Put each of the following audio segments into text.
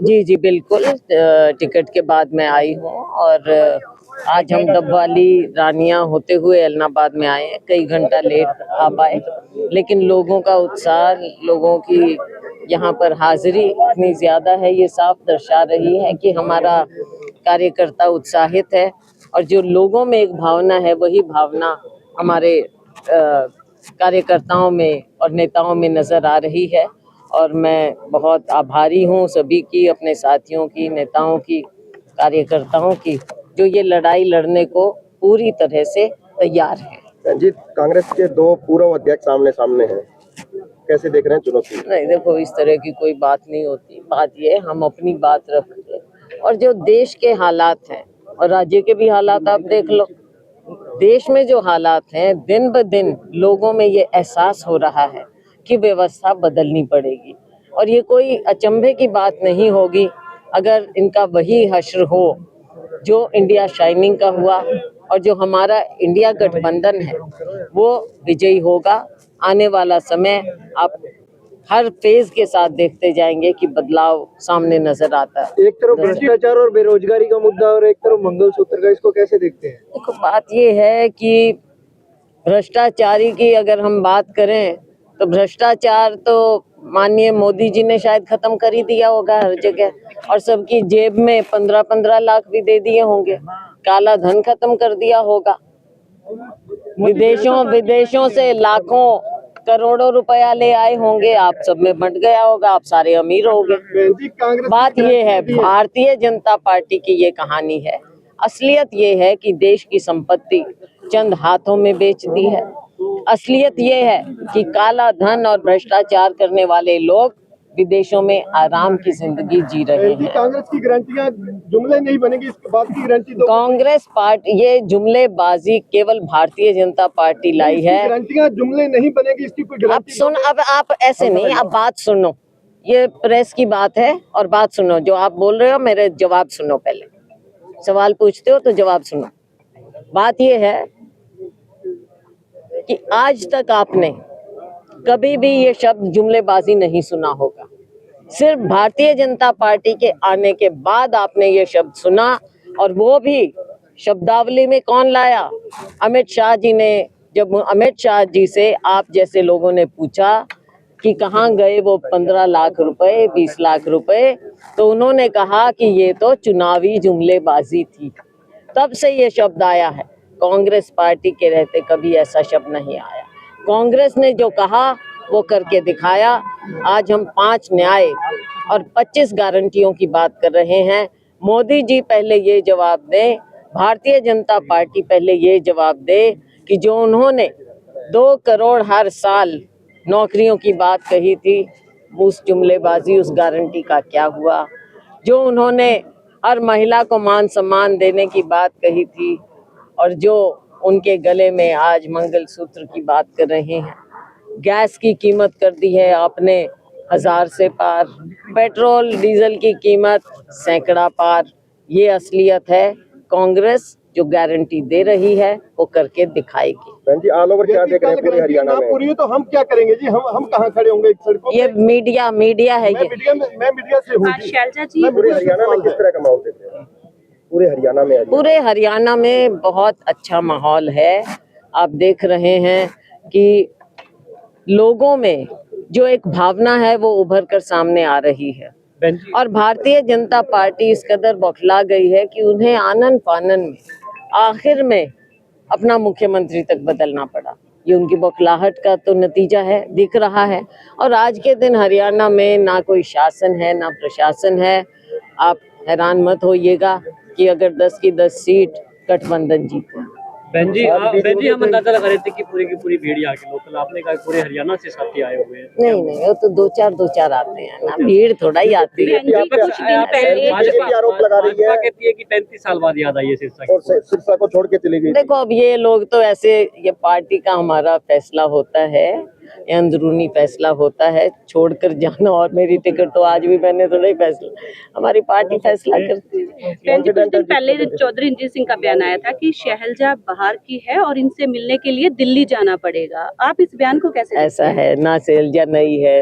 जी जी बिल्कुल, टिकट के बाद मैं आई हूँ और आज हम डबवाली रानियां होते हुए एलनाबाद में आए हैं। कई घंटा लेट आ पाए, लेकिन लोगों का उत्साह, लोगों की यहाँ पर हाजिरी इतनी ज्यादा है, ये साफ दर्शा रही है कि हमारा कार्यकर्ता उत्साहित है। और जो लोगों में एक भावना है, वही भावना हमारे कार्यकर्ताओं में और नेताओं में नजर आ रही है। और मैं बहुत आभारी हूँ सभी की, अपने साथियों की, नेताओं की, कार्यकर्ताओं की, जो ये लड़ाई लड़ने को पूरी तरह से तैयार है। रंजीत, कांग्रेस के दो पूर्व अध्यक्ष आमने सामने हैं, कैसे देख रहे हैं चुनौती? नहीं, देखो, इस तरह की कोई बात नहीं होती। बात ये, हम अपनी बात रखते हैं और जो देश के हालात हैं और राज्य के भी हालात आप देख लो। देश में जो हालात हैं, दिन ब दिन लोगों में ये एहसास हो रहा है कि व्यवस्था बदलनी पड़ेगी। और ये कोई अचंभे की बात नहीं होगी अगर इनका वही हश्र हो जो इंडिया शाइनिंग का हुआ, और जो हमारा इंडिया गठबंधन है वो विजयी होगा। आने वाला समय आप हर फेज के साथ देखते जाएंगे कि बदलाव सामने नजर आता है। एक तरफ भ्रष्टाचार और बेरोजगारी का मुद्दा और एक तरफ मंगलसूत्र का, इसको कैसे देखते हैं? देखो, बात ये है कि भ्रष्टाचारी की अगर हम बात करें तो भ्रष्टाचार तो माननीय मोदी जी ने शायद खत्म कर ही दिया होगा हर जगह, और सबकी जेब में 15-15 लाख भी दे दिए होंगे। काला धन खत्म कर दिया होगा। विदेशों से लाखों करोड़ों रुपया ले आए होंगे, आप सब में बंट गया होगा, आप सारे अमीर हो गए। बात ये है, भारतीय जनता पार्टी की ये कहानी है। असलियत ये है कि देश की संपत्ति चंद हाथों में बेच दी है। असलियत ये है कि काला धन और भ्रष्टाचार करने वाले लोग विदेशों में आराम की जिंदगी जी रहे हैं। कांग्रेस की गारंटियां जुमले नहीं बनेगी, इस बात की गारंटी दो। कांग्रेस पार्टी, ये जुमलेबाजी केवल भारतीय जनता पार्टी लाई है। गारंटियां जुमले नहीं बनेगी, इसकी कोई गारंटी? अब आप ऐसे नहीं, आप बात सुनो। ये प्रेस की बात है और बात सुनो। जो आप बोल रहे हो, मेरे जवाब सुनो। पहले सवाल पूछते हो तो जवाब सुनो। बात ये है कि आज तक आपने कभी भी ये शब्द जुमलेबाजी नहीं सुना होगा। सिर्फ भारतीय जनता पार्टी के आने के बाद आपने ये शब्द सुना, और वो भी शब्दावली में कौन लाया? अमित शाह जी ने। जब अमित शाह जी से आप जैसे लोगों ने पूछा कि कहाँ गए वो 15 लाख रुपए, 20 लाख रुपए, तो उन्होंने कहा कि ये तो चुनावी जुमलेबाजी थी। तब से ये शब्द आया है। कांग्रेस पार्टी के रहते कभी ऐसा शब्द नहीं आया। कांग्रेस ने जो कहा वो करके दिखाया। आज हम 5 न्याय और 25 गारंटियों की बात कर रहे हैं। मोदी जी पहले ये जवाब दें, भारतीय जनता पार्टी पहले ये जवाब दे कि जो उन्होंने 2 करोड़ हर साल नौकरियों की बात कही थी, उस जुमलेबाजी, उस गारंटी का क्या हुआ? जो उन्होंने हर महिला को मान सम्मान देने की बात कही थी, और जो उनके गले में आज मंगलसूत्र की बात कर रहे हैं। गैस की कीमत कर दी है आपने 1000 से पार, पेट्रोल डीजल की कीमत सैकड़ा पार। ये असलियत है। कांग्रेस जो गारंटी दे रही है वो करके दिखाएगी। जी, ऑल ओवर क्या देख रहे हैं पूरे हरियाणा में? पूरी तो हम क्या करेंगे जी? हम कहाँ खड़े होंगे एक सड़कों पे? ये मीडिया है। ये मैं मीडिया से हूँ जी। पूरे हरियाणा में किस तरह का माहौल देते हैं? पूरे हरियाणा में बहुत अच्छा माहौल है। आप देख रहे हैं कि लोगों में जो एक भावना है वो उभर कर सामने आ रही है, और भारतीय जनता पार्टी इस कदर बौखला गई है कि उन्हें आनन फानन में आखिर में अपना मुख्यमंत्री तक बदलना पड़ा। ये उनकी बौखलाहट का तो नतीजा है, दिख रहा है। और आज के दिन हरियाणा में ना कोई शासन है, ना प्रशासन है। आप हैरान मत होइएगा कि अगर 10 की 10 सीट गठबंधन जीते। बहन जी, हम अंदाजा लगा रहे थे कि पूरी की पूरी भीड़ यहाँ के लोकल, आपने कहा पूरे हरियाणा से साथी आए हुए हैं। नहीं, वो तो दो चार आते हैं ना, भीड़ थोड़ा ही आती है। भाजपा कहती है कि 35 साल बाद याद आई है सिरसा को छोड़ के चली गई। देखो, अब ये लोग तो ऐसे, ये पार्टी का हमारा फैसला होता है। ये अंदरूनी फैसला होता है, छोड़कर जाना। और मेरी टिकट तो आज भी मैंने तो नहीं फैसला, हमारी पार्टी फैसला करती है। बहन जी, कुछ दिन पहले चौधरी रणजीत सिंह का बयान आया था कि शैलजा बाहर की है और इनसे मिलने के लिए दिल्ली जाना पड़ेगा। आप इस बयान को कैसे ऐसा है ना, शैलजा नहीं है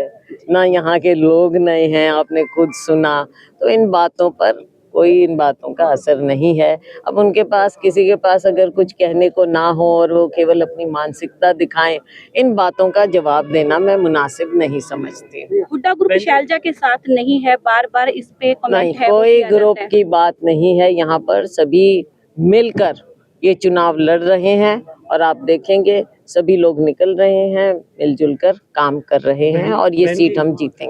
ना, यहाँ के लोग नए हैं, आपने खुद सुना। तो इन बातों पर कोई इन बातों का असर नहीं है। अब उनके पास, किसी के पास अगर कुछ कहने को ना हो और वो केवल अपनी मानसिकता दिखाएं, इन बातों का जवाब देना मैं मुनासिब नहीं समझती। हुड्डा ग्रुप शैलजा के साथ नहीं है, बार बार इस पे कमेंट नहीं, है, वो कोई किया जाता ग्रुप है। की बात नहीं है। यहाँ पर सभी मिलकर ये चुनाव लड़ रहे हैं और आप देखेंगे सभी लोग निकल रहे हैं, मिलजुल कर काम कर रहे हैं और ये सीट हम जीतेंगे।